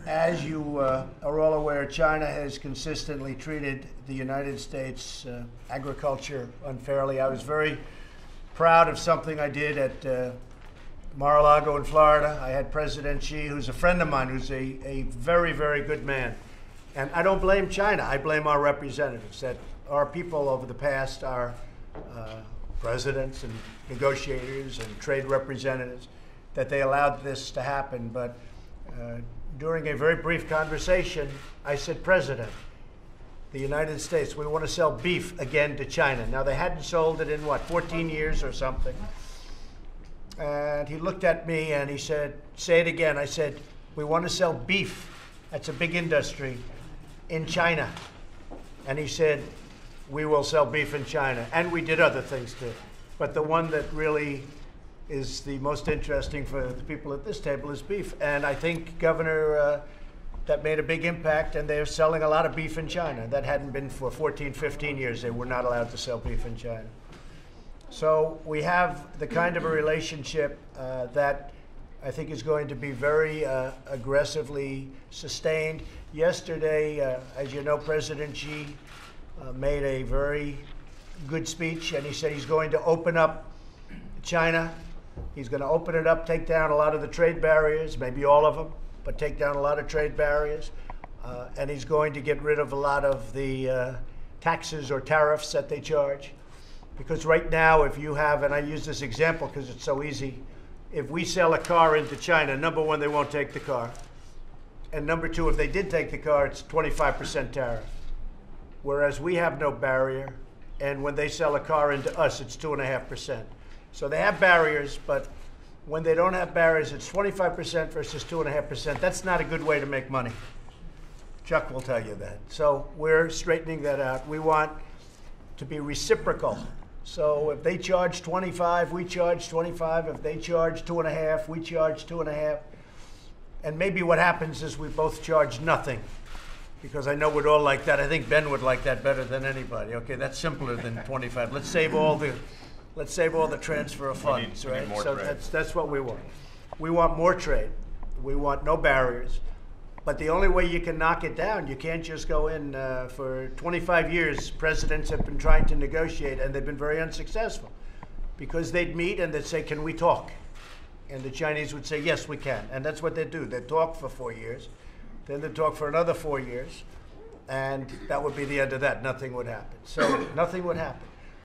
As you are all aware, China has consistently treated the United States agriculture unfairly. I was very proud of something I did at Mar-a-Lago in Florida. I had President Xi, who's a friend of mine, who's a very, very good man. And I don't blame China. I blame our representatives, that our people over the past, our presidents and negotiators and trade representatives, that they allowed this to happen. But during a very brief conversation, I said, President, the United States, we want to sell beef again to China. Now, they hadn't sold it in, what, 14 years or something. And he looked at me and he said, say it again. I said, we want to sell beef. That's a big industry in China. And he said, we will sell beef in China. And we did other things too. But the one that really is the most interesting for the people at this table is beef. And I think, Governor, that made a big impact, and they're selling a lot of beef in China. That hadn't been for 14, 15 years. They were not allowed to sell beef in China. So we have the kind of a relationship that I think is going to be very aggressively sustained. Yesterday, as you know, President Xi made a very good speech, and he said he's going to open up China. He's going to open it up, take down a lot of the trade barriers, maybe all of them, but take down a lot of trade barriers. And he's going to get rid of a lot of the taxes or tariffs that they charge. Because right now, if you have, and I use this example because it's so easy, if we sell a car into China, number one, they won't take the car. And number two, if they did take the car, it's 25% tariff. Whereas we have no barrier, and when they sell a car into us, it's 2.5%. So they have barriers, but when they don't have barriers, it's 25% versus 2.5%. That's not a good way to make money. Chuck will tell you that. So we're straightening that out. We want to be reciprocal. So if they charge 25, we charge 25. If they charge 2.5, we charge 2.5. And maybe what happens is we both charge nothing, because I know we'd all like that. I think Ben would like that better than anybody. Okay, that's simpler than 25. Let's save all the transfer of funds, right? So that's what we want. We want more trade. We want no barriers. But the only way you can knock it down, you can't just go in. For 25 years, presidents have been trying to negotiate, and they've been very unsuccessful, because they'd meet and they'd say, can we talk? And the Chinese would say, yes, we can. And that's what they'd do. They'd talk for 4 years. Then they'd talk for another 4 years. And that would be the end of that. Nothing would happen. So nothing would happen.